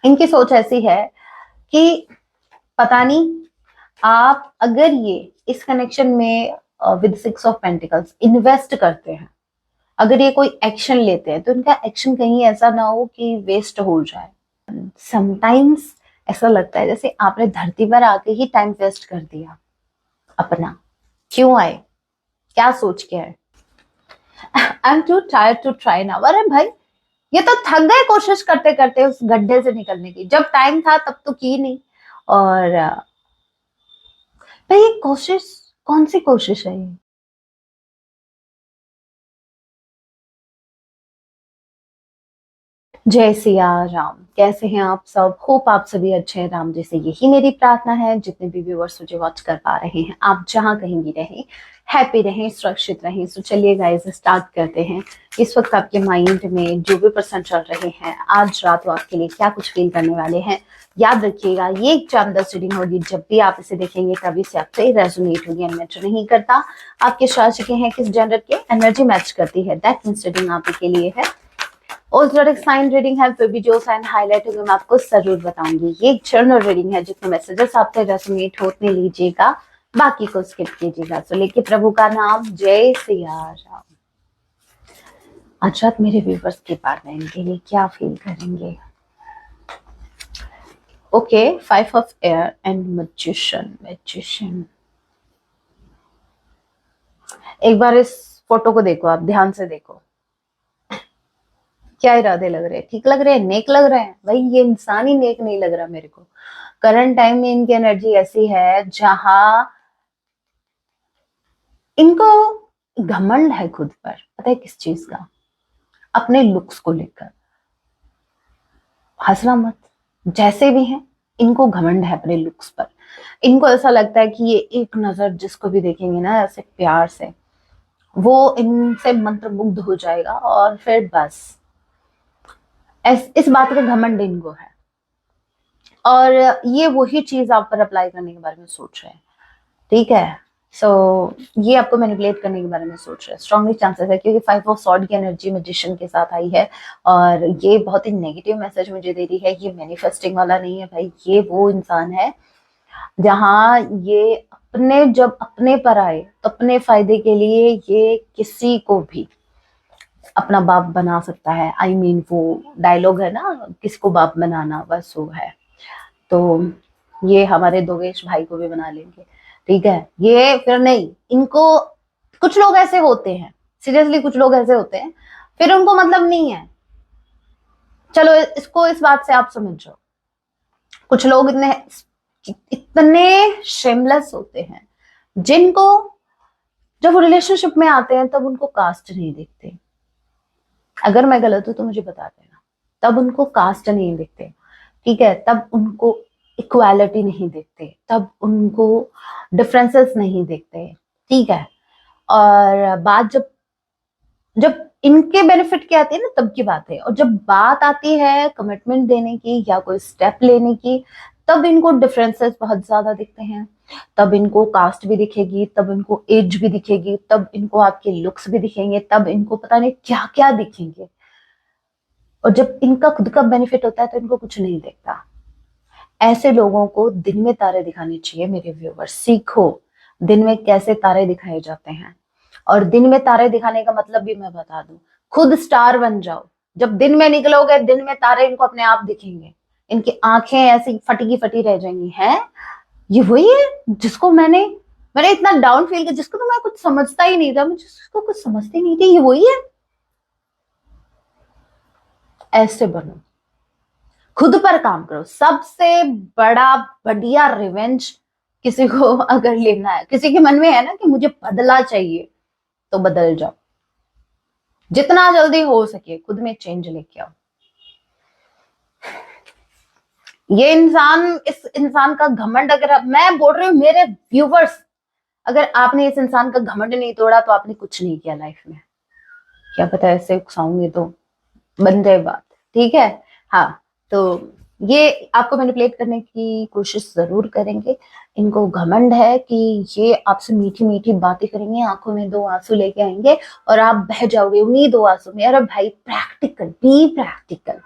इनकी सोच ऐसी है कि पता नहीं, आप अगर ये इस कनेक्शन में विद 6 ऑफ पेंटिकल्स इन्वेस्ट करते हैं, अगर ये कोई एक्शन लेते हैं, तो इनका एक्शन कहीं ऐसा ना हो कि वेस्ट हो जाए। समटाइम्स ऐसा लगता है जैसे आपने धरती पर आके ही टाइम वेस्ट कर दिया अपना। क्यों आए, क्या सोच के आए? I am too tired to try now. अरे भाई, ये तो थक गए कोशिश करते करते उस गड्ढे से निकलने की। जब टाइम था तब तो की नहीं। और भाई, कोशिश कौन सी कोशिश है ये? जय सिया राम। कैसे हैं आप सब? होप आप सभी अच्छे हैं। राम जी से यही मेरी प्रार्थना है। जितने भी व्यूअर्स मुझे वॉच कर पा रहे हैं, आप जहां कहीं भी रहें, हैप्पी रहें, सुरक्षित रहें। तो चलिए गाइस, स्टार्ट करते हैं। इस वक्त आपके माइंड में जो भी पर्सन चल रहे हैं, आज रात वो आपके लिए क्या कुछ फील करने वाले हैं, याद रखिएगा ये एक चांदस रीडिंग होगी। जब भी आप इसे देखेंगे तभी से आपसे रेजोनेट होगी। मैटर नहीं करता आपके राशि के हैं, किस जेंडर के, एनर्जी मैच करती है, दैट मींस रीडिंग आपके लिए है। और जोडिक साइन रीडिंग है, फिर भी जो साइन हाईलाइट होंगे मैं आपको जरूर बताऊंगी। ये एक जनरल रीडिंग है, जितने मैसेजेस आपसे रेजोनेट होने लीजिएगा, बाकी को स्किप कीजिएगा। तो लेके प्रभु का नाम, जय सिया राम। आज रात मेरे व्यूवर्स के पास में इनके लिए क्या फील करेंगे? Okay, 5 of air and magician. Magician, एक बार इस फोटो को देखो, आप ध्यान से देखो। क्या इरादे लग रहे हैं? ठीक लग रहे हैं? नेक लग रहे हैं? भाई, ये इंसान ही नेक नहीं लग रहा मेरे को। करंट टाइम में इनकी एनर्जी ऐसी है जहां इनको घमंड है खुद पर। पता है किस चीज का? अपने लुक्स को लेकर। हंसना मत, जैसे भी हैं, इनको घमंड है अपने लुक्स पर। इनको ऐसा लगता है कि ये एक नजर जिसको भी देखेंगे ना ऐसे प्यार से, वो इनसे मंत्रमुग्ध हो जाएगा। और फिर बस इस बात का घमंड इनको है। और ये वही चीज आप पर अप्लाई करने के बारे में सोच रहे हैं। ठीक है, सो ये आपको मैनिपुलेट करने के बारे में सोच रहे हैं। स्ट्रांगली चांसेस है, क्योंकि 5 ऑफ सॉर्ड की एनर्जी मैजिशियन के साथ आई है। और ये बहुत ही नेगेटिव मैसेज मुझे दे रही है। ये मैनिफेस्टिंग वाला नहीं है भाई। ये वो इंसान है जहां ये अपने, जब अपने पर आए तो अपने फायदे के लिए ये किसी को भी अपना बाप बना सकता है। आई मीन वो डायलॉग है ना, किसको बाप बनाना, बस वो है। तो ये हमारे दोगेश भाई को भी बना लेंगे। ठीक है, ये फिर नहीं, इनको कुछ लोग ऐसे होते हैं, सीरियसली कुछ लोग ऐसे होते हैं, फिर उनको मतलब नहीं है। चलो इसको इस बात से आप समझ जाओ। कुछ लोग इतने इतने शेमलेस होते हैं, जिनको जब वो रिलेशनशिप में आते हैं तब उनको कास्ट नहीं दिखते। अगर मैं गलत हूं तो मुझे बता देना। तब उनको कास्ट नहीं दिखते, ठीक है, तब उनको इक्वालिटी नहीं दिखते, तब उनको डिफरेंसेस नहीं दिखते। ठीक है, और बात जब जब इनके बेनिफिट की आती है ना, तब की बात है। और जब बात आती है कमिटमेंट देने की या कोई स्टेप लेने की, तब इनको डिफरेंसेस बहुत ज्यादा दिखते हैं। तब इनको कास्ट भी दिखेगी, तब इनको एज भी दिखेगी, तब इनको आपके लुक्स भी दिखेंगे, तब इनको पता नहीं क्या क्या दिखेंगे। और जब इनका खुद का बेनिफिट होता है तो इनको कुछ नहीं दिखता। ऐसे लोगों को दिन में तारे दिखाने चाहिए मेरे व्यूवर्स। सीखो दिन में कैसे तारे दिखाए जाते हैं। और दिन में तारे दिखाने का मतलब भी मैं बता दूं, खुद स्टार बन जाओ। जब दिन में निकलोगे, दिन में तारे इनको अपने आप दिखेंगे। इनकी आंखें ऐसी फटी की फटी रह जाएंगी। हैं, ये वही है जिसको मैंने मैंने इतना डाउन फील किया, जिसको तो मैं कुछ समझता ही नहीं था, मैं जिसको कुछ समझती नहीं थी, ये वही है। ऐसे बनो, खुद पर काम करो। सबसे बड़ा बढ़िया रिवेंज किसी को अगर लेना है, किसी के मन में है ना कि मुझे बदला चाहिए, तो बदल जाओ। जितना जल्दी हो सके खुद में चेंज लेके आओ। ये इंसान, इस इंसान का घमंड, अगर मैं बोल रही हूँ मेरे व्यूवर्स, अगर आपने इस इंसान का घमंड नहीं तोड़ा तो आपने कुछ नहीं किया लाइफ में। क्या पता ऐसे उकसाऊंगी तो बन जाए बात। ठीक है, हाँ। तो ये आपको मैनिपुलेट करने की कोशिश जरूर करेंगे। इनको घमंड है कि ये आपसे मीठी मीठी बातें करेंगे, आंखों में 2 आंसू लेके आएंगे और आप बह जाओगे उन्हीं 2 आंसू में। अरे भाई, प्रैक्टिकल, बी प्रैक्टिकल।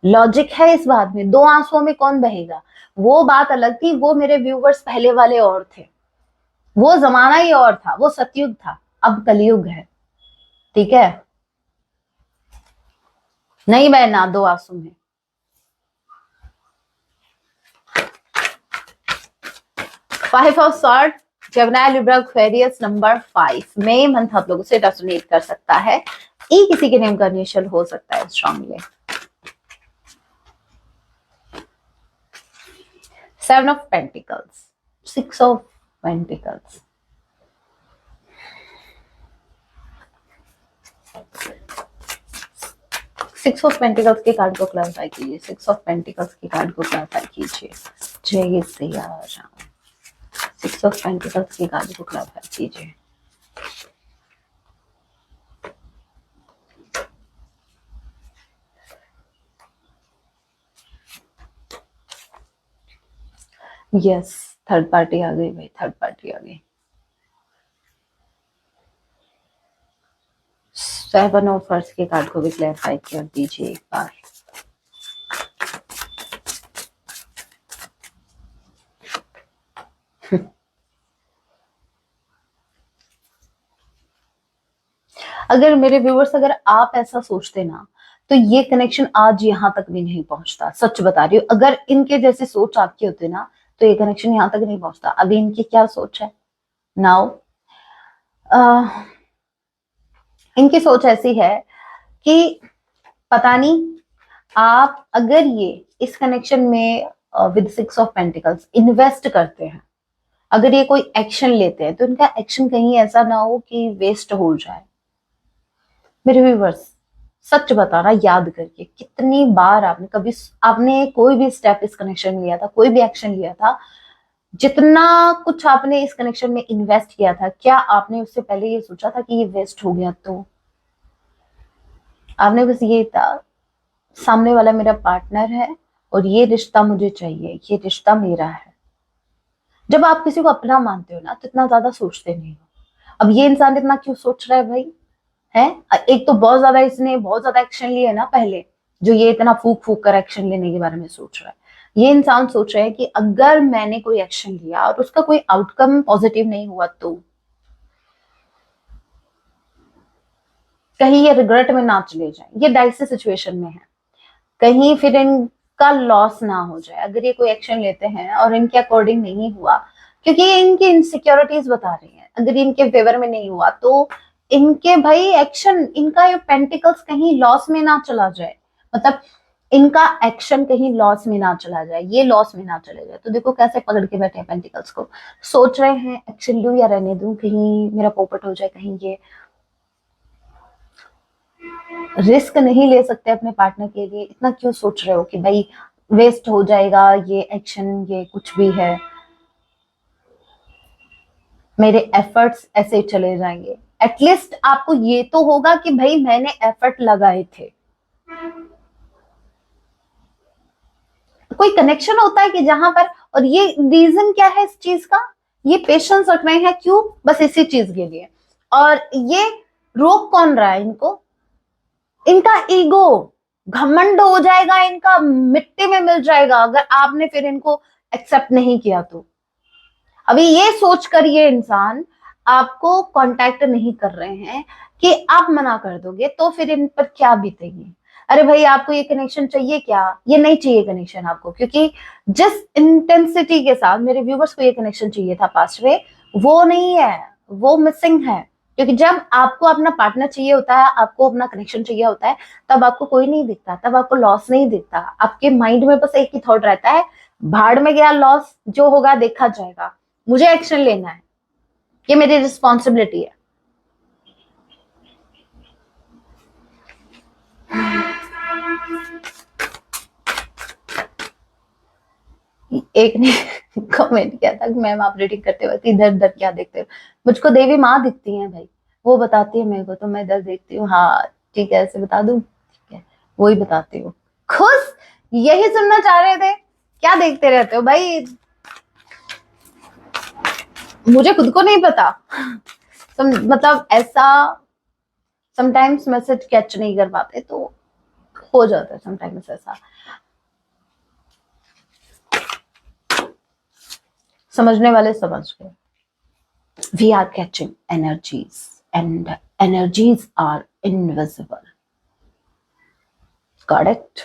लॉजिक है इस बात में, दो आंसुओं में कौन बहेगा। वो बात अलग थी, वो मेरे व्यूवर्स पहले वाले और थे, वो जमाना ही और था, वो सतयुग था, अब कलयुग है, ठीक है। नहीं बहना दो आंसू में। Five of sword, Gemini Libra Aquarius number 5 में मंथ आप लोगों से रेजोनेट कर सकता है। ई किसी के नेम का इनिशियल हो सकता है strongly. 7 of pentacles, 6 of pentacles, six of pentacles के कार्ड को क्लैरिफाई कीजिए, 6 ऑफ पेंटिकल्स के कार्ड को क्लैरिफाई कीजिए। जय सिया राम। 6 ऑफ पेंटिकल्स के कार्ड को क्लैरिफाई कीजिए। यस, थर्ड पार्टी आ गई भाई, थर्ड पार्टी आ गई। 7 ऑफ फर्स्ट के कार्ड को भी क्लैरिफाई कर दीजिए एक बार। अगर मेरे व्यूवर्स, अगर आप ऐसा सोचते ना तो ये कनेक्शन आज यहाँ तक भी नहीं पहुंचता, सच बता रही हूँ। अगर इनके जैसे सोच आपकी होती ना तो ये कनेक्शन यहाँ तक नहीं पहुंचता। अभी इनकी क्या सोच है नाउ, इनकी सोच ऐसी है कि पता नहीं, आप अगर ये इस कनेक्शन में विद 6 ऑफ पेंटिकल्स इन्वेस्ट करते हैं, अगर ये कोई एक्शन लेते हैं तो इनका एक्शन कहीं ऐसा ना हो कि वेस्ट हो जाए। मेरे व्यूवर्स, सच बताना याद करके, कितनी बार आपने कोई भी स्टेप इस कनेक्शन में लिया था, कोई भी एक्शन लिया था, जितना कुछ आपने इस कनेक्शन में इन्वेस्ट किया था, क्या आपने उससे पहले ये सोचा था कि ये वेस्ट हो गया? तो आपने बस ये था, सामने वाला मेरा पार्टनर है और ये रिश्ता मुझे चाहिए, ये रिश्ता मेरा है। जब आप किसी को अपना मानते हो ना तो इतना ज्यादा सोचते नहीं हो। अब ये इंसान इतना क्यों सोच रहा है भाई, है? एक तो बहुत ज्यादा इसने बहुत ज्यादा एक्शन लिए ना पहले, जो ये इतना फूक फूक कर एक्शन लेने के बारे में सोच रहा है। ये इंसान सोच रहा है कि अगर मैंने कोई एक्शन लिया और उसका कोई आउटकम पॉजिटिव नहीं हुआ तो कहीं ये रिग्रेट में ना चले जाए, ये डाइसी सिचुएशन में है, कहीं फिर इनका लॉस ना हो जाए अगर ये कोई एक्शन लेते हैं और इनके अकॉर्डिंग नहीं हुआ, क्योंकि ये इनकी इनसिक्योरिटीज बता रही हैं। अगर इनके फेवर में नहीं हुआ तो इनके भाई एक्शन, इनका ये पेंटिकल्स कहीं लॉस में ना चला जाए, मतलब इनका एक्शन कहीं लॉस में ना चला जाए, ये लॉस में ना चले जाए। तो देखो कैसे पकड़ के बैठे हैं पेंटिकल्स को, सोच रहे हैं एक्शन लूं या रहने दूं, कहीं मेरा पोपट हो जाए, कहीं ये रिस्क नहीं ले सकते अपने पार्टनर के लिए। इतना क्यों सोच रहे हो कि भाई वेस्ट हो जाएगा ये एक्शन, ये कुछ भी है, मेरे एफर्ट्स ऐसे चले जाएंगे। एटलीस्ट आपको ये तो होगा कि भाई मैंने एफर्ट लगाए थे। कोई कनेक्शन होता है कि जहां पर, और ये रीजन क्या है इस चीज का, ये पेशेंस रख रहे हैं क्यों? बस इसी चीज के लिए। और ये रोक कौन रहा है इनको? इनका ईगो, घमंड हो जाएगा इनका, मिट्टी में मिल जाएगा अगर आपने फिर इनको एक्सेप्ट नहीं किया तो। अभी ये सोचकर ये इंसान आपको कांटेक्ट नहीं कर रहे हैं कि आप मना कर दोगे तो फिर इन पर क्या बीतेगी। अरे भाई, आपको ये कनेक्शन चाहिए क्या? ये नहीं चाहिए कनेक्शन आपको, क्योंकि जिस इंटेंसिटी के साथ मेरे व्यूवर्स को ये कनेक्शन चाहिए था पास्ट में, वो नहीं है, वो मिसिंग है। क्योंकि जब आपको अपना पार्टनर चाहिए होता है, आपको अपना कनेक्शन चाहिए होता है, तब आपको कोई नहीं दिखता, तब आपको लॉस नहीं दिखता। आपके माइंड में बस एक ही थॉट रहता है, भाड़ में गया लॉस, जो होगा देखा जाएगा, मुझे एक्शन लेना है, ये मेरी रिस्पॉन्सिबिलिटी है। एक ने कमेंट किया था कि मैम आप रीडिंग करते वक्त इधर उधर क्या देखते हो? मुझको देवी माँ दिखती है भाई, वो बताती है मेरे को, तो मैं इधर देखती हूँ। हाँ ठीक है, ऐसे बता दूं? ठीक है, वही बताती हूँ। खुश, यही सुनना चाह रहे थे? क्या देखते रहते हो भाई? मुझे खुद को नहीं पता। मतलब ऐसा समटाइम्स मैसेज कैच नहीं कर पाते तो हो जाता है समटाइम्स ऐसा। समझने वाले समझ गए। We are catching energies and energies are invisible. Got it?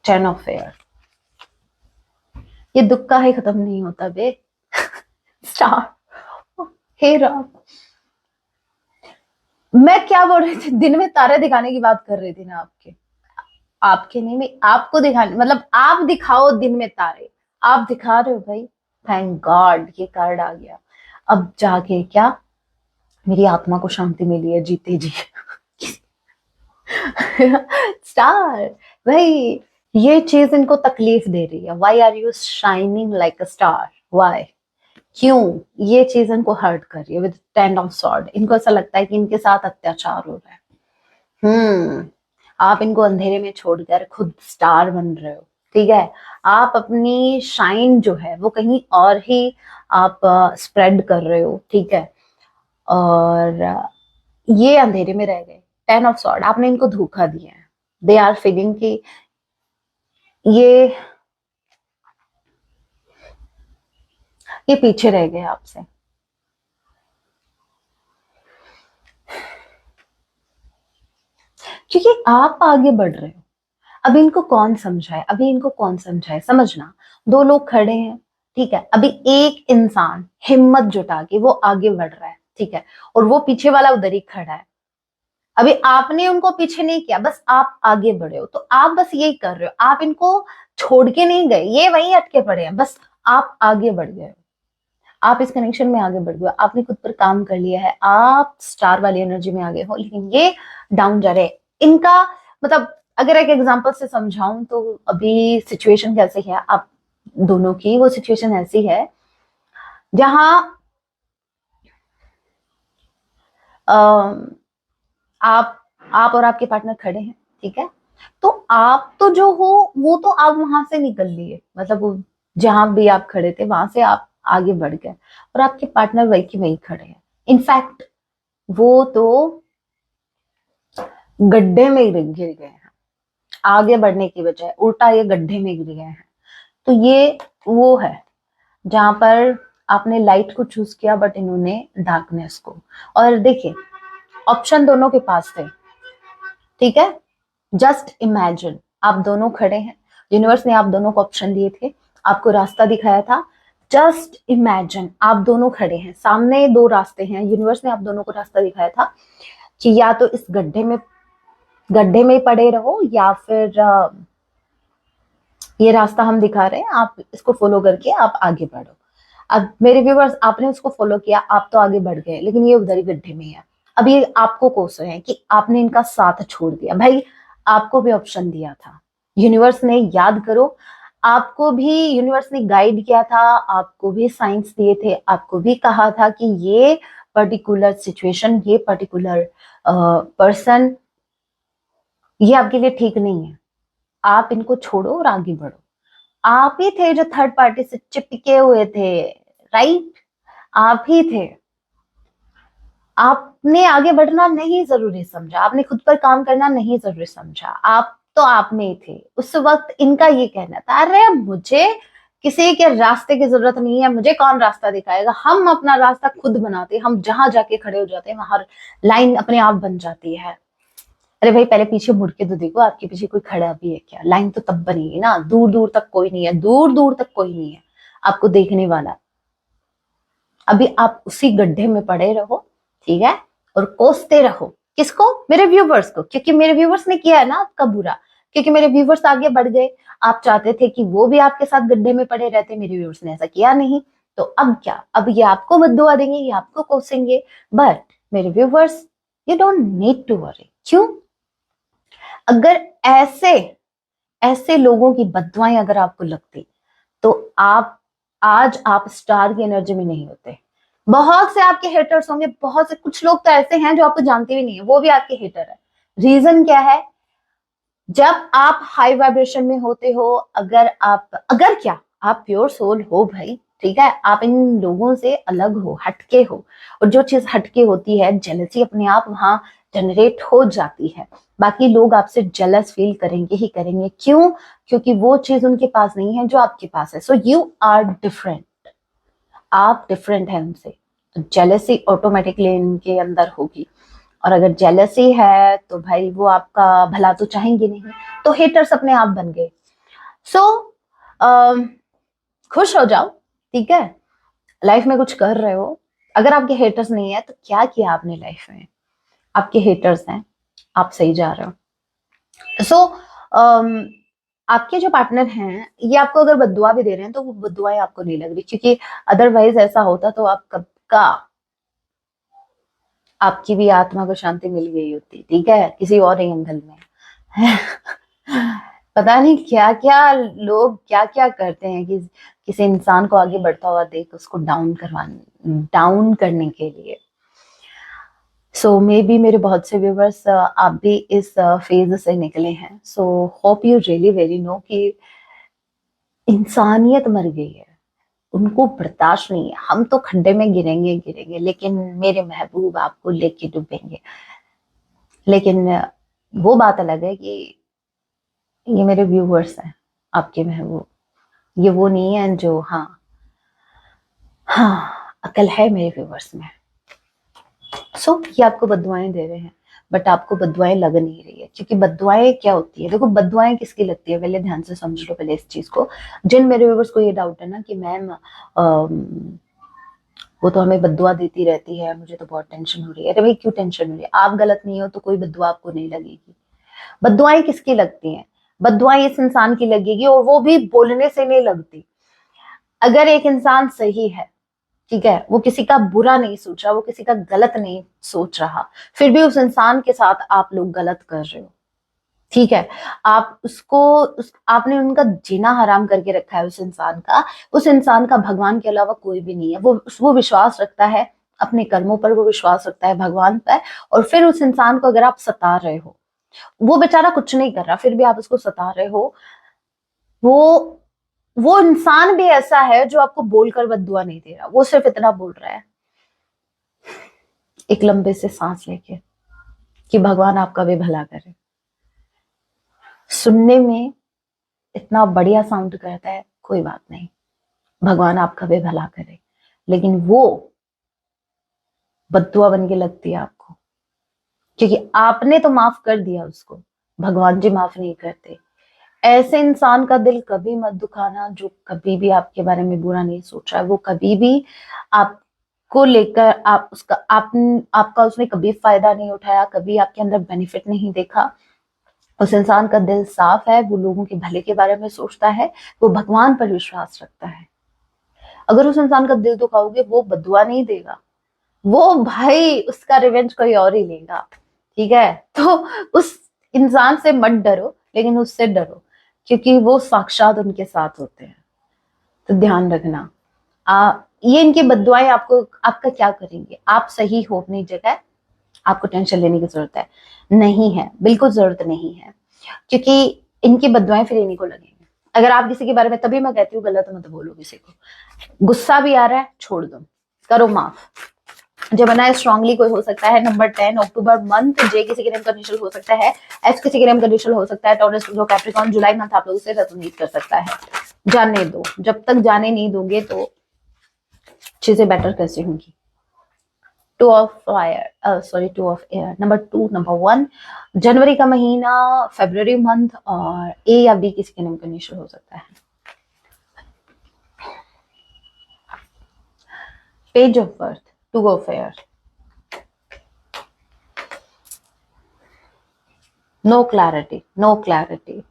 10 of air. ये दुख का ही खत्म नहीं होता बे। स्टार, हे राम, मैं क्या बोल रही थी? दिन में तारे दिखाने की बात कर रही थी ना। आपके नहीं, मैं आपको दिखाने, मतलब आप दिखाओ दिन में तारे। आप दिखा रहे हो भाई, थैंक गॉड ये कार्ड आ गया। अब जाके क्या मेरी आत्मा को शांति मिली है जीते जी। स्टार भाई, ये चीज इनको तकलीफ दे रही है। Why are you shining like a star? Why? क्यों ये चीज इनको हर्ट कर रही है? विद 10 ऑफ सॉर्ड, इनको ऐसा लगता है कि इनके साथ अत्याचार हो रहा है। आप इनको अंधेरे में छोड़कर खुद स्टार बन रहे हो, ठीक है। आप अपनी शाइन जो है वो कहीं और ही आप स्प्रेड कर रहे हो, ठीक है। और ये अंधेरे में रह गए। 10 ऑफ सॉर्ड, आपने इनको धोखा दिया है। दे आर फीलिंग कि ये पीछे रह गए आपसे। क्योंकि आप आगे बढ़ रहे हो। अभी इनको कौन समझाए? समझना, दो लोग खड़े हैं, ठीक है। अभी एक इंसान हिम्मत जुटा के वो आगे बढ़ रहा है, ठीक है, और वो पीछे वाला उधर ही खड़ा है। अभी आपने उनको पीछे नहीं किया, बस आप आगे बढ़े हो। तो आप बस यही कर रहे हो, आप इनको छोड़ के नहीं गए, ये वहीं अटके पड़े हैं, बस आप आगे बढ़ गए हो। आप इस कनेक्शन में आगे बढ़ गए हो, आपने खुद पर काम कर लिया है, आप स्टार वाली एनर्जी में आगे हो। लेकिन ये डाउन जा रहे हैं। इनका मतलब अगर एक एग्जांपल से समझाऊं तो अभी सिचुएशन कैसे है आप दोनों की, वो सिचुएशन ऐसी है जहां आप और आपके पार्टनर खड़े हैं, ठीक है। तो आप तो जो हो वो तो आप वहां से निकल लिए, मतलब जहां भी आप खड़े थे वहां से आप आगे बढ़ गए, और आपके पार्टनर वही की वही खड़े हैं। इनफैक्ट वो तो गड्ढे में गिर गए हैं, आगे बढ़ने की बजाय उल्टा ये गड्ढे में गिर गए हैं। तो ये वो है जहां पर आपने लाइट को चूज किया बट इन्होंने डार्कनेस को। और देखिए ऑप्शन दोनों के पास थे, ठीक है। जस्ट इमेजिन आप दोनों खड़े हैं, यूनिवर्स ने आप दोनों को ऑप्शन दिए थे, आपको रास्ता दिखाया था। जस्ट इमेजिन आप दोनों खड़े हैं, सामने दो रास्ते हैं, यूनिवर्स ने आप दोनों को रास्ता दिखाया था कि या तो इस गड्ढे में पड़े रहो, या फिर ये रास्ता हम दिखा रहे हैं, आप इसको फॉलो करके आप आगे बढ़ो। अब मेरे व्यूवर्स, आपने उसको फॉलो किया, आप तो आगे बढ़ गए, लेकिन ये उधर ही गड्ढे में है। अब ये आपको कोस रहे हैं कि आपने इनका साथ छोड़ दिया। भाई आपको भी ऑप्शन दिया था यूनिवर्स ने, याद करो। आपको भी यूनिवर्स ने गाइड किया था, आपको भी साइंस दिए थे, आपको भी कहा था कि ये पर्टिकुलर सिचुएशन, ये पर्टिकुलर पर्सन, ये आपके लिए ठीक नहीं है। आप इनको छोड़ो और आगे बढ़ो। आप ही थे जो थर्ड पार्टी से चिपके हुए थे, राइट? आप ही थे। आपने आगे बढ़ना नहीं जरूरी समझा, आपने खुद पर काम करना नहीं जरूरी समझा, आप तो आप में ही थे उस वक्त। इनका ये कहना था, अरे मुझे किसी के रास्ते की जरूरत नहीं है, मुझे कौन रास्ता दिखाएगा, हम अपना रास्ता खुद बनाते, हम जहां जाके खड़े हो जाते हैं वहां लाइन अपने आप बन जाती है। अरे भाई पहले पीछे मुड़ के तो देखो, आपके पीछे कोई खड़ा भी है क्या? लाइन तो तब बनेगी ना, दूर दूर तक कोई नहीं है, दूर दूर तक कोई नहीं है आपको देखने वाला। अभी आप उसी गड्ढे में पड़े रहो, ठीक है, और कोसते रहो। किसको? मेरे व्यूवर्स को, क्योंकि मेरे व्यूवर्स ने किया है ना आपका बुरा, क्योंकि मेरे व्यूवर्स आगे बढ़ गए। आप चाहते थे कि वो भी आपके साथ गड्ढे में पड़े रहते, मेरे व्यूवर्स ने ऐसा किया नहीं। तो अब क्या? अब ये आपको बद्दुआ देंगे, ये आपको कोसेंगे। बट मेरे viewers, you don't need to worry. क्यों? अगर ऐसे ऐसे लोगों की बद्दुआएं अगर आपको लगती तो आप स्टार की एनर्जी में नहीं होते। बहुत से आपके हेटर्स होंगे, बहुत से, कुछ लोग तो ऐसे हैं जो आपको जानते भी नहीं है, वो भी आपके हेटर है। रीजन क्या है? जब आप हाई वाइब्रेशन में होते हो, अगर क्या आप प्योर सोल हो भाई, ठीक है, आप इन लोगों से अलग हो, हटके हो। और जो चीज हटके होती है, जेलसी अपने आप वहां जनरेट हो जाती है। बाकी लोग आपसे जेलस फील करेंगे ही करेंगे। क्यों? क्योंकि वो चीज उनके पास नहीं है जो आपके पास है। सो यू आर डिफरेंट, आप डिफरेंट है उनसे, तो जेलसी ऑटोमेटिकली इनके अंदर होगी। और अगर जेलसी है तो भाई वो आपका भला तो चाहेंगे नहीं, तो हेटर्स अपने आप बन गए। सो खुश हो जाओ, ठीक है, लाइफ में कुछ कर रहे हो। अगर आपके हेटर्स नहीं है तो क्या किया आपने लाइफ में? आपके हेटर्स हैं, आप सही जा रहे हो। सो आपके जो पार्टनर हैं, ये आपको अगर बद्दुआ भी दे रहे हैं तो वो बद्दुआएं आपको नहीं लग रही, क्योंकि अदरवाइज ऐसा होता तो आप कब का आपकी भी आत्मा को शांति मिल गई होती, ठीक है, किसी और एंगल में। पता नहीं क्या क्या लोग क्या क्या करते हैं कि किसी इंसान को आगे बढ़ता हुआ देख उसको डाउन करने के लिए। सो मे बी मेरे बहुत से व्यूवर्स आप भी इस फेज से निकले हैं। So hope you really very know कि इंसानियत मर गई है, उनको बर्दाश्त नहीं है। हम तो खड्डे में गिरेंगे गिरेंगे, लेकिन मेरे महबूब आपको लेके डूबेंगे। लेकिन वो बात अलग है कि ये मेरे व्यूवर्स हैं, आपके महबूब, ये वो नहीं है जो, हाँ हाँ, अकल है मेरे व्यूवर्स में। सो ये आपको बद्दुआएं दे रहे हैं, बट आपको बद्दुआएं लग नहीं रही है। क्योंकि बद्दुआएं क्या होती है, देखो बद्दुआएं किसकी लगती है, पहले ध्यान से समझ लो पहले इस चीज को। जिन मेरे व्यूवर्स को ये डाउट है ना कि मैम वो तो हमें बद्दुआ देती रहती है, मुझे तो बहुत टेंशन हो रही है। अरे भाई क्यों टेंशन हो रही है? आप गलत नहीं हो तो कोई बद्दुआ आपको नहीं लगेगी। बद्दुआएं किसकी लगती हैं? बद्दुआएं इस इंसान की लगेगी, और वो भी बोलने से नहीं लगती। अगर एक इंसान सही है, ठीक है, वो किसी का बुरा नहीं सोच रहा, वो किसी का गलत नहीं सोच रहा, फिर भी उस इंसान के साथ आप लोग गलत कर रहे हो, ठीक है, आप आपने उनका जीना हराम करके रखा है उस इंसान का। उस इंसान का भगवान के अलावा कोई भी नहीं है। वो विश्वास रखता है अपने कर्मों पर, वो विश्वास रखता है भगवान पर। और फिर उस इंसान को अगर आप सता रहे हो, वो बेचारा कुछ नहीं कर रहा, फिर भी आप उसको सता रहे हो। वो वो इंसान भी ऐसा है जो आपको बोलकर बद्दुआ नहीं दे रहा, वो सिर्फ इतना बोल रहा है एक लंबे से सांस लेके कि भगवान आपका भी भला करे। सुनने में इतना बढ़िया साउंड करता है, कोई बात नहीं, भगवान आपका भी भला करे, लेकिन वो बद्दुआ बन के लगती है आपको, क्योंकि आपने तो माफ कर दिया उसको, भगवान जी माफ नहीं करते। ऐसे इंसान का दिल कभी मत दुखाना जो कभी भी आपके बारे में बुरा नहीं सोच रहा है। वो कभी भी आपको लेकर आपका उसने कभी फायदा नहीं उठाया, कभी आपके अंदर बेनिफिट नहीं देखा। उस इंसान का दिल साफ है, वो लोगों के भले के बारे में सोचता है, वो भगवान पर विश्वास रखता है। अगर उस इंसान का दिल दुखाओगे, वो बद्दुआ नहीं देगा, वो भाई उसका रिवेंज कोई और ही लेगा, ठीक है। तो उस इंसान से मत डरो, लेकिन उससे डरो, क्योंकि वो साक्षात उनके साथ होते हैं। तो ध्यान रखना, ये इनकी बद्दुआएं आपको आपका क्या करेंगे? आप सही हो अपनी जगह, आपको टेंशन लेने की जरूरत है नहीं है, बिल्कुल जरूरत नहीं है, क्योंकि इनकी बद्दुआएं फिर इन्हीं को लगेंगी। अगर आप किसी के बारे में, तभी मैं कहती हूँ गलत मत बोलो किसी को। गुस्सा भी आ रहा है, छोड़ दो, करो माफ। जेमिनी स्ट्रांगली कोई हो सकता है, नंबर 10 अक्टूबर मंथ, जे किसी के नेम कंडीशन हो सकता है, एच किसी के नेम कंडीशन हो सकता है, टॉरस जो कैप्रिकॉर्न जुलाई मंथ आप लोगों से रेजोनेट कर सकता है। जानने दो, जब तक जाने नहीं दोगे तो चीजें बेटर कैसे होंगी। Two of fire, sorry, to of air, number 2, number 1, जनवरी का महीना, फेब्रुवरी मंथ, और ए या बी किसी के नेम कंडीशन हो सकता है। Page of birth, to of air, no clarity, no clarity.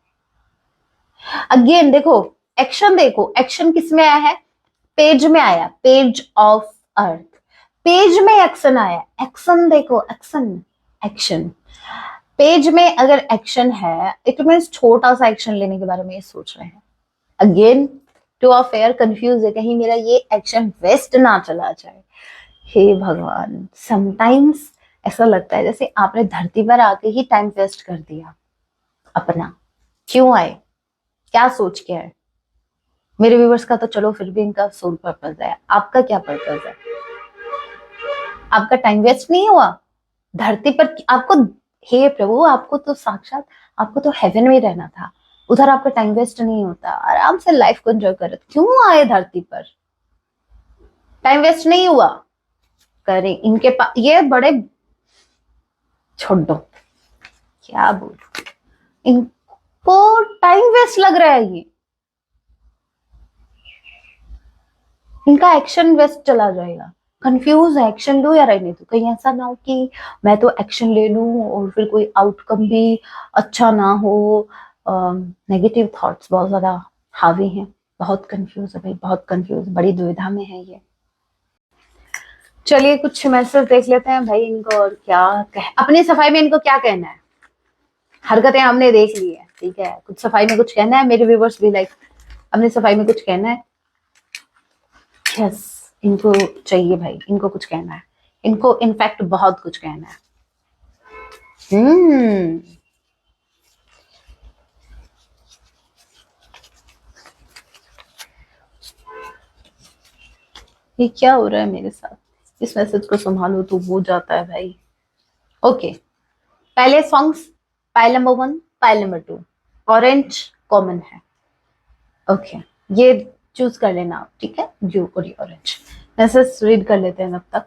Again देखो एक्शन किस में आया है? पेज में आया, पेज ऑफ अर्थ, पेज में एक्शन आया, एक्शन देखो, एक्शन, एक्शन। पेज में अगर एक्शन है, इट मीन्स छोटा सा एक्शन लेने के बारे में ये सोच रहे हैं। Again to of air confuse है, कहीं मेरा ये एक्शन वेस्ट ना चला जाए। हे भगवान, समटाइम्स ऐसा लगता है जैसे आपने धरती पर आके ही टाइम वेस्ट कर दिया अपना। क्यों आए? क्या सोच के आए? मेरे व्यूवर्स का तो चलो फिर भी इनका सोल पर्पस है, आपका क्या पर्पस है? आपका टाइम वेस्ट नहीं हुआ धरती पर? आपको, हे प्रभु, आपको तो साक्षात, आपको तो हेवन में रहना था, उधर आपका टाइम वेस्ट नहीं होता, आराम से लाइफ को एंजॉय कर रहे थे, क्यों आए धरती पर? टाइम वेस्ट नहीं हुआ। करें इनके पास ये बड़े, छोड़ दो, क्या बोल, इनको टाइम वेस्ट लग रहा है, ये इनका एक्शन वेस्ट चला जाएगा। कंफ्यूज है, एक्शन लो या रहने दो, कहीं ऐसा ना हो कि मैं तो एक्शन ले लूं और फिर कोई आउटकम भी अच्छा ना हो। नेगेटिव थॉट्स बहुत ज्यादा हावी हैं, बहुत कंफ्यूज है भाई, बहुत कंफ्यूज, बड़ी दुविधा में है ये। चलिए कुछ मैसेज देख लेते हैं भाई, इनको और क्या अपनी सफाई में इनको क्या कहना है? हरकतें हमने देख ली है, ठीक है, कुछ सफाई में कुछ कहना है, मेरे व्यूवर्स भी लाइक अपनी सफाई में कुछ कहना है। यस, इनको चाहिए भाई, इनको कुछ कहना है, इनको इनफैक्ट बहुत कुछ कहना है। ये क्या हो रहा है मेरे साथ? इस मैसेज को संभालो तो वो जाता है भाई। ओके, पहले songs, pile number 1, pile number 2, orange common है। ओके, ये चूज कर लेना आप, ठीक है, ब्लू और ऑरेंज। मैसेज रीड कर लेते हैं तब तक।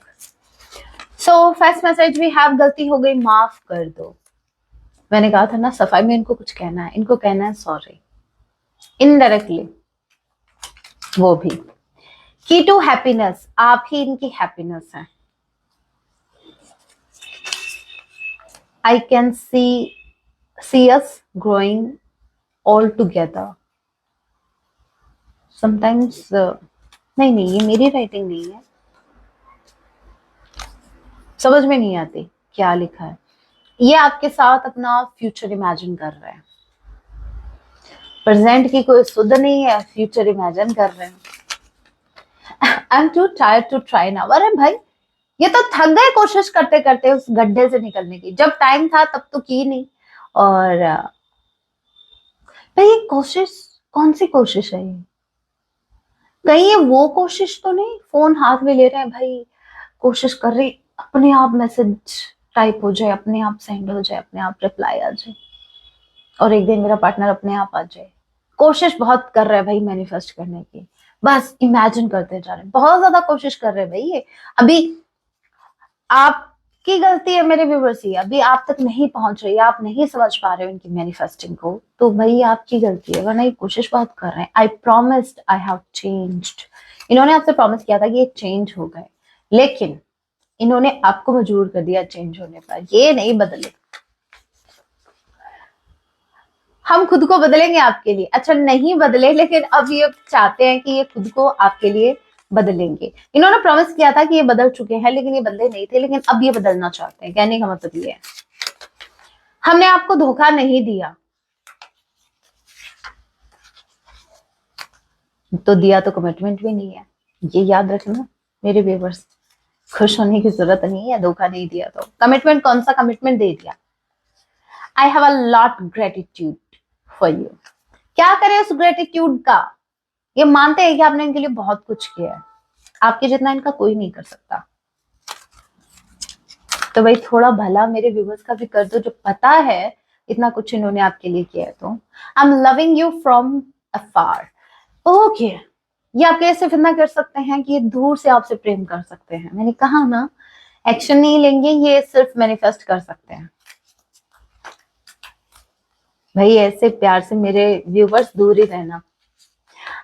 So first message, we have, गलती हो गई माफ कर दो। मैंने कहा था ना सफाई में इनको कुछ कहना है, इनको कहना है सॉरी, इनडायरेक्टली वो भी। की टू हैप्पीनेस, आप ही इनकी हैप्पीनेस है। I can see us growing all together. Sometimes नहीं नहीं, ये मेरी राइटिंग नहीं है, समझ में नहीं आती क्या लिखा है। ये आपके साथ अपना फ्यूचर इमेजिन कर रहे हैं, प्रेजेंट की कोई सुध नहीं है, फ्यूचर इमेजिन कर रहे हैं। I am too tired to try now. अरे भाई, ये तो थक गए कोशिश करते करते उस गड्ढे से निकलने की, जब टाइम था तब तो की नहीं। और भाई ये कोशिश, कौन सी कोशिश है ये? कहीं ये वो कोशिश तो नहीं, फोन हाथ में ले रहे हैं भाई, कोशिश कर रही अपने आप मैसेज टाइप हो जाए, अपने आप सेंड हो जाए, अपने आप रिप्लाई आ जाए, और एक दिन मेरा पार्टनर अपने आप आ जाए। कोशिश बहुत कर रहे हैं भाई मैनिफेस्ट करने की, बस इमेजिन करते जा रहे हैं, बहुत ज्यादा कोशिश कर रहे हैं भाई ये। अभी आपकी गलती है मेरे व्यूवर्स, ही अभी आप तक नहीं पहुंच रही, आप नहीं समझ पा रहे हो इनकी मैनिफेस्टिंग को, तो भाई आपकी गलती है, वरना ये कोशिश बहुत कर रहे हैं। आई प्रॉमिस्ड आई हैव चेंज्ड, इन्होंने आपसे प्रॉमिस किया था कि ये चेंज हो गए, लेकिन इन्होंने आपको मजबूर कर दिया चेंज होने पर, ये नहीं बदले। हम खुद को बदलेंगे आपके लिए, अच्छा नहीं बदले, लेकिन अब ये चाहते हैं कि ये खुद को आपके लिए बदलेंगे। इन्होंने प्रॉमिस किया था कि ये बदल चुके हैं, लेकिन ये बदले नहीं थे, लेकिन अब ये बदलना चाहते हैं। कहने का मतलब ये है, हमने आपको धोखा नहीं दिया, तो दिया तो कमिटमेंट भी नहीं है, ये याद रखना मेरे व्यूअर्स। खुश होने की जरूरत नहीं है, धोखा नहीं दिया तो कमिटमेंट, कौन सा कमिटमेंट दे दिया? I have a lot gratitude for you. क्या करें उस ग्रेटिट्यूड का? ये मानते हैं कि आपने इनके लिए बहुत कुछ किया है, आपके जितना इनका कोई नहीं कर सकता, तो भाई थोड़ा भला मेरे व्यूवर्स का भी कर दो, जो पता है इतना कुछ इन्होंने आपके लिए किया है। तो I am loving you from afar. Okay, ये आप कैसे सिर्फ इतना कर सकते हैं कि ये दूर से आपसे प्रेम कर सकते हैं, मैंने कहा ना, एक्शन नहीं लेंगे, ये सिर्फ मैनिफेस्ट कर सकते हैं। भाई ऐसे प्यार से मेरे व्यूवर्स दूर ही रहना।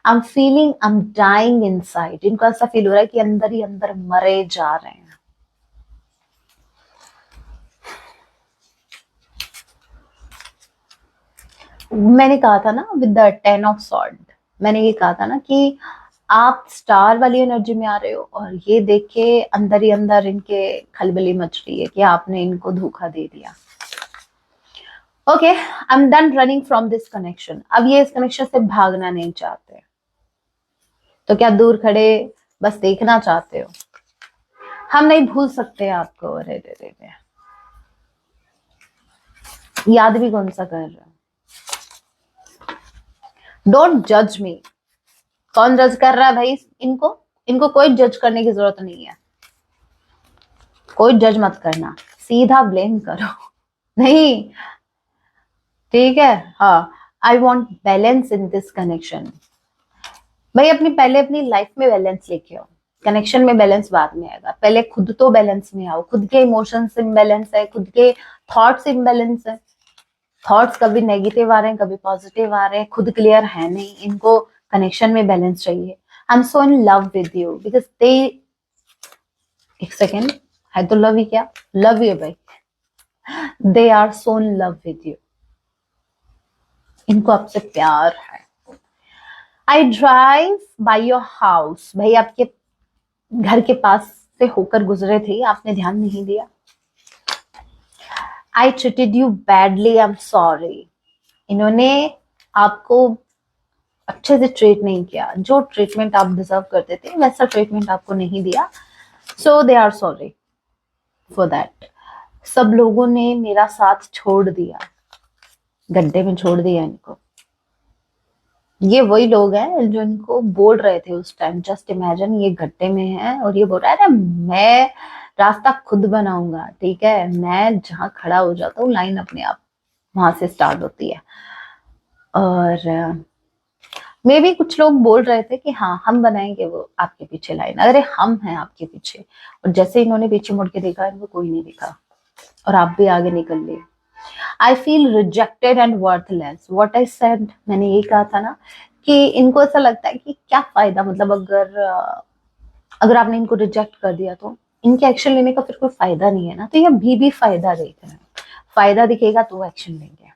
I am feeling I am dying inside, इनको ऐसा फील हो रहा है कि अंदर ही अंदर मरे जा रहे हैं। मैंने कहा था ना विद द 10 ऑफ सॉर्ड, मैंने ये कहा था ना कि आप स्टार वाली एनर्जी में आ रहे हो, और ये देख के अंदर ही अंदर इनके खलबली मच रही है कि आपने इनको धोखा दे दिया। Okay, I am done running from this connection, अब ये इस कनेक्शन से भागना नहीं चाहते, तो क्या दूर खड़े बस देखना चाहते हो? हम नहीं भूल सकते आपको, अरे रे रे रे, याद भी कौन सा कर रहे हो? डोंट जज मी, कौन जज कर रहा है भाई इनको? इनको कोई जज करने की जरूरत नहीं है, कोई जज मत करना, सीधा ब्लेम करो। नहीं, ठीक है। हाँ, I want balance in this connection. भाई पहले अपनी लाइफ में बैलेंस लेके आओ, कनेक्शन में बैलेंस बाद में आएगा। पहले खुद तो बैलेंस में आओ, खुद के इमोशंस इम्बैलेंस है, खुद के थॉट्स इम्बैलेंस है। थॉट्स कभी नेगेटिव आ रहे हैं, कभी पॉजिटिव आ रहे हैं, खुद क्लियर है नहीं, इनको कनेक्शन में बैलेंस चाहिए। I am so in love with you because they, एक सेकेंड, है तो लव ही क्या, लव यू भाई, they are so in love with you, इनको आपसे प्यार है। I drive by your house, भाई आपके घर के पास से होकर गुजरे थे, आपने ध्यान नहीं दिया। आई treated you badly, I am sorry, इन्होंने आपको अच्छे से ट्रीट नहीं किया, जो ट्रीटमेंट आप डिजर्व करते थे वैसा ट्रीटमेंट आपको नहीं दिया, so they are sorry for that. सब लोगों ने मेरा साथ छोड़ दिया, गड्ढे में छोड़ दिया इनको। ये वही लोग हैं जो इनको बोल रहे थे उस टाइम, जस्ट इमेजिन ये गड्ढे में है और ये बोल रहा है अरे मैं रास्ता खुद बनाऊंगा, ठीक है, मैं जहां खड़ा हो जाता हूँ लाइन अपने आप वहां से स्टार्ट होती है। और मे भी कुछ लोग बोल रहे थे कि हाँ हम बनाएंगे वो आपके पीछे लाइन, अरे हम हैं आपके पीछे। और जैसे इन्होंने पीछे मुड़ के देखा, इनको कोई नहीं दिखा और आप भी आगे निकल लिए। I feel rejected and worthless, what I said, मैंने यही कहा था ना कि इनको ऐसा लगता है कि क्या फायदा, मतलब अगर आपने इनको रिजेक्ट कर दिया तो इनके एक्शन लेने का फिर कोई फायदा नहीं है ना, तो ये भी फायदा देख रहे हैं, फायदा दिखेगा तो एक्शन लेंगे।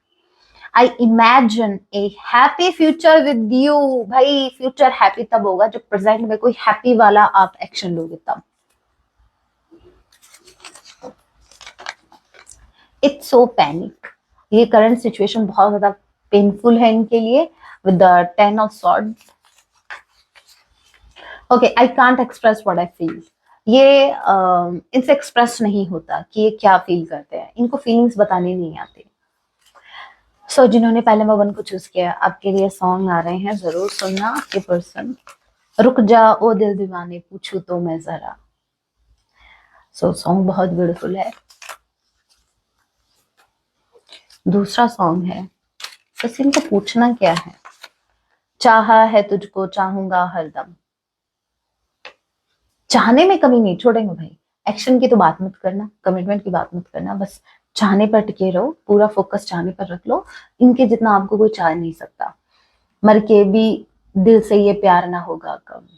I imagine A happy future with you, भाई फ्यूचर हैप्पी तब होगा जब प्रेजेंट में कोई हैप्पी वाला आप एक्शन लोगे तब। इट्स सो पैनिक, ये करंट सिचुएशन बहुत ज्यादा पेनफुल है इनके लिए, with the 10 of sword. Okay, I can't express what I feel, ये इनसे एक्सप्रेस नहीं होता कि ये क्या फील करते हैं, इनको फीलिंग्स बताने नहीं आती। सो जिन्होंने पहले मोबाइल को चूज किया, आपके लिए सॉन्ग आ रहे हैं, जरूर सुनना। आपके पर्सन, रुक जा ओ दिल दीवाने पूछू तो मैं जरा। सो सॉन्ग बहुत ब्यूटीफुल है। दूसरा सॉन्ग है, बस इनको पूछना क्या है, चाहा है तुझको चाहूंगा हरदम, चाहने में कमी नहीं छोड़ेंगे भाई, एक्शन की तो बात मत करना, कमिटमेंट की बात मत करना, बस चाहने पर टिके रहो, पूरा फोकस चाहने पर रख लो। इनके जितना आपको कोई चाह नहीं सकता, मर के भी दिल से ये प्यार ना होगा कब।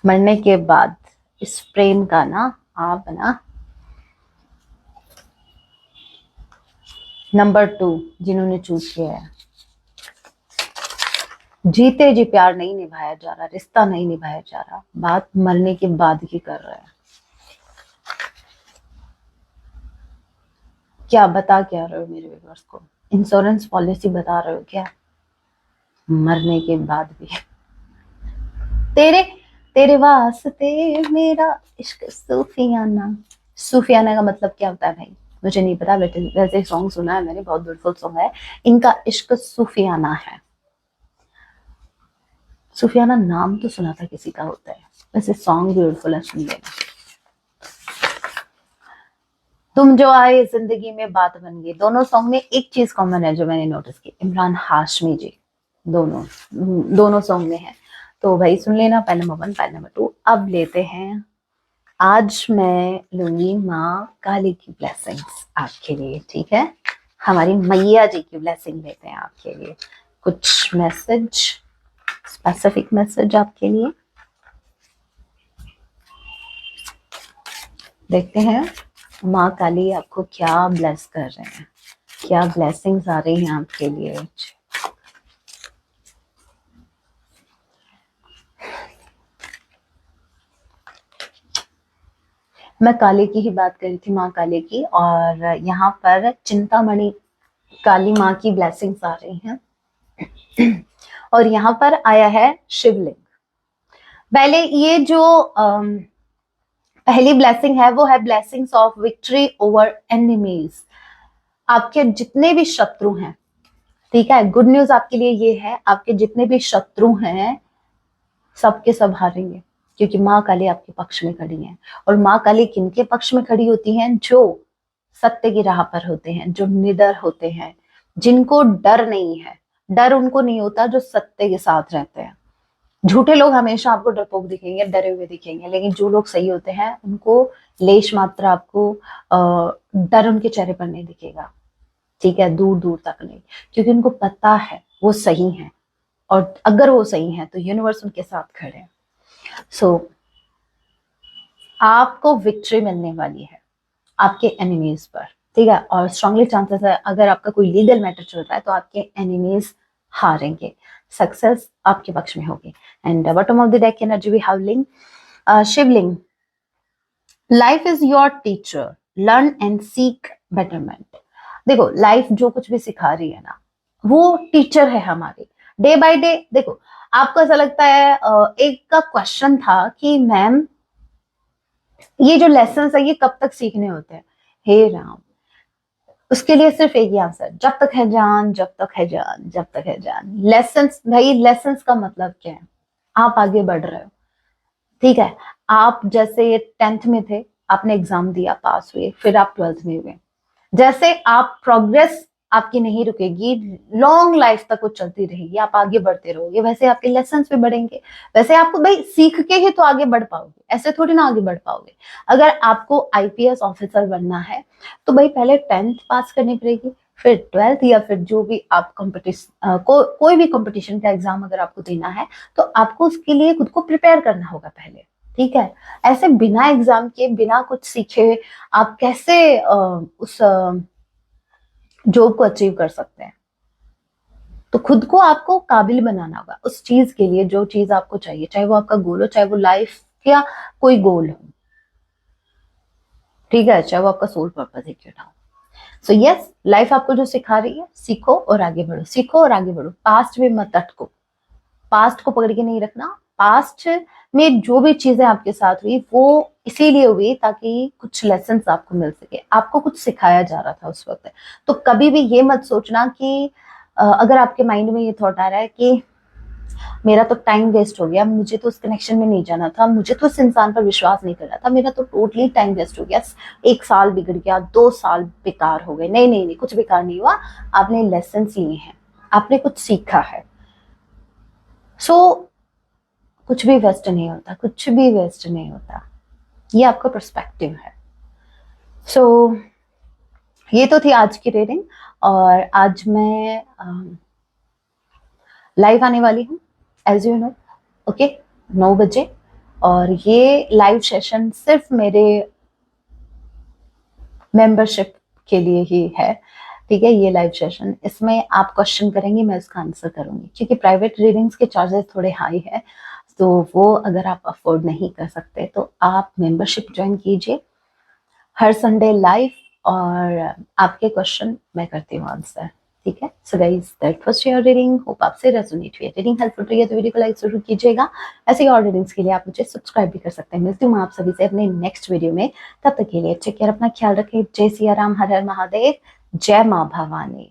मरने के बाद इस प्रेम का ना आप ना। नंबर 2 जिन्होंने चूज किया है, जीते जी प्यार नहीं निभाया जा रहा, रिश्ता नहीं निभाया जा रहा, बात मरने के बाद की कर रहे हैं। क्या बता क्या रहे हो मेरे व्यूअर्स को, इंश्योरेंस पॉलिसी बता रहे हो क्या, मरने के बाद भी। तेरे तेरे वास्ते मेरा इश्क सूफियाना, सूफियाना का मतलब क्या होता है भाई मुझे नहीं पता, वैसे सॉन्ग सुना है मैंने, बहुत ब्यूटीफुल सॉन्ग है, इनका इश्क सूफियाना है। सूफियाना नाम तो सुना था किसी का होता है, वैसे सॉन्ग ब्यूटीफुल है, सुन लेना। तुम जो आए जिंदगी में बात बन गई, दोनों सॉन्ग में एक चीज कॉमन है जो मैंने नोटिस की, इमरान हाशमी जी, दोनों दोनों सॉन्ग में है। तो भाई सुन लेना, पहले नंबर 1 पहले नंबर 2। अब लेते हैं, आज मैं लूंगी माँ काली की ब्लेसिंग्स आपके लिए, ठीक है, हमारी मैया जी की ब्लेसिंग लेते हैं आपके लिए, कुछ मैसेज, स्पेसिफिक मैसेज आपके लिए, देखते हैं माँ काली आपको क्या ब्लेस कर रहे हैं, क्या ब्लेसिंग्स आ रही हैं आपके लिए। मैं काली की ही बात करी थी, माँ काली की, और यहाँ पर चिंतामणि काली माँ की ब्लेसिंग्स आ रही हैं। और यहाँ पर आया है शिवलिंग। पहले ये जो पहली ब्लेसिंग है वो है blessings of victory over enemies. आपके जितने भी शत्रु हैं ठीक है, गुड न्यूज आपके लिए ये है, आपके जितने भी शत्रु हैं सबके सब हारेंगे, क्योंकि माँ काली आपके पक्ष में खड़ी है। और माँ काली किनके पक्ष में खड़ी होती हैं? जो सत्य की राह पर होते हैं, जो निडर होते हैं, जिनको डर नहीं है। डर उनको नहीं होता जो सत्य के साथ रहते हैं। झूठे लोग हमेशा आपको डरपोक दिखेंगे, डरे हुए दिखेंगे, लेकिन जो लोग सही होते हैं उनको लेश मात्र आपको डर उनके चेहरे पर नहीं दिखेगा। ठीक है, दूर दूर तक नहीं, क्योंकि उनको पता है वो सही है, और अगर वो सही है तो यूनिवर्स उनके साथ खड़े हैं। सो आपको विक्ट्री मिलने वाली है आपके एनिमीज पर, ठीक है। और स्ट्रांगली चांसेस है अगर आपका कोई लीगल मैटर चल रहा है तो आपके एनिमीज हारेंगे, सक्सेस आपके पक्ष में होगी। And bottom of the deck energy we have ling, Shivling, life is your teacher, learn and seek betterment. देखो लाइफ जो कुछ भी सिखा रही है ना, वो टीचर है हमारी, डे बाय डे। देखो आपको ऐसा लगता है, एक का क्वेश्चन था कि मैम ये जो लेसन है ये कब तक सीखने होते हैं? हे राम, उसके लिए सिर्फ एक ही आंसर, जब तक है जान, जब तक है जान, जब तक है जान। लेसन्स, भाई लेसन्स का मतलब क्या है? आप आगे बढ़ रहे हो, ठीक है। आप जैसे 10th में थे, आपने एग्जाम दिया, पास हुए, फिर आप 12th में हुए। जैसे आप प्रोग्रेस आपकी नहीं रुकेगी, लॉन्ग लाइफ तक वो चलती रहेगी, आप आगे बढ़ते रहोगे, वैसे आपके लेसन भी बढ़ेंगे। वैसे आपको भाई सीख के ही तो आगे बढ़ पाओगे, ऐसे थोड़ी ना आगे बढ़ पाओगे। अगर आपको आईपीएस ऑफिसर बनना है तो भाई पहले 10th पास करनी पड़ेगी, फिर 12th, या फिर जो भी आप कंपटीशन कोई भी कंपटीशन का एग्जाम अगर आपको देना है तो आपको उसके लिए खुद को प्रिपेयर करना होगा पहले, ठीक है। ऐसे बिना एग्जाम के, बिना कुछ सीखे आप कैसे उस जॉब को अचीव कर सकते हैं? तो खुद को आपको काबिल बनाना होगा उस चीज के लिए जो चीज आपको चाहिए, चाहे वो आपका गोल हो, चाहे वो लाइफ या कोई गोल हो, ठीक है, चाहे वो आपका सोल पर्पस है क्यों ना हो। सो यस, लाइफ आपको जो सिखा रही है, सीखो और आगे बढ़ो, सीखो और आगे बढ़ो। पास्ट में मत अटको, पास्ट को पकड़ के नहीं रखना। पास्ट में जो भी चीजें आपके साथ हुई वो इसीलिए हुई ताकि कुछ लेसन आपको मिल सके, आपको कुछ सिखाया जा रहा था उस वक्त। तो कभी भी ये मत सोचना कि अगर आपके माइंड में ये थॉट आ रहा है कि मेरा तो टाइम वेस्ट हो गया, मुझे तो उस कनेक्शन में नहीं जाना था, मुझे तो उस इंसान पर विश्वास नहीं करना था, मेरा तो टोटली टाइम वेस्ट हो गया, 1 साल बिगड़ गया, 2 साल बेकार हो गए। नहीं नहीं नहीं, कुछ बेकार नहीं हुआ, आपने लेसन लिए हैं, आपने कुछ सीखा है। सो कुछ भी वेस्ट नहीं होता, कुछ भी वेस्ट नहीं होता, ये आपका पर्सपेक्टिव है। सो ये तो थी आज की रीडिंग, और आज मैं लाइव आने वाली हूँ एज यू नो, ओके, 9 बजे। और ये लाइव सेशन सिर्फ मेरे मेंबरशिप के लिए ही है, ठीक है। ये लाइव सेशन, इसमें आप क्वेश्चन करेंगे, मैं उसका आंसर करूंगी, क्योंकि प्राइवेट रीडिंग्स के चार्जेस थोड़े हाई है, तो वो अगर आप अफोर्ड नहीं कर सकते तो आप मेंबरशिप ज्वाइन कीजिए, हर संडे लाइव, और आपके क्वेश्चन मैं करती हूँ आंसर, ठीक है। So guys, that was your reading, hope आपसे रेजोनेट हुई, रीडिंग हेल्पफुल रही है तो वीडियो को लाइक जरूर कीजिएगा। ऐसे ही और रीडिंग्स के लिए आप मुझे सब्सक्राइब भी कर सकते हैं। मिलती हूँ आप सभी से अपने नेक्स्ट वीडियो में, तब तक के लिए टेक केयर, अपना ख्याल रखें। जय सिया राम, हर हर महादेव, जय माँ भवानी।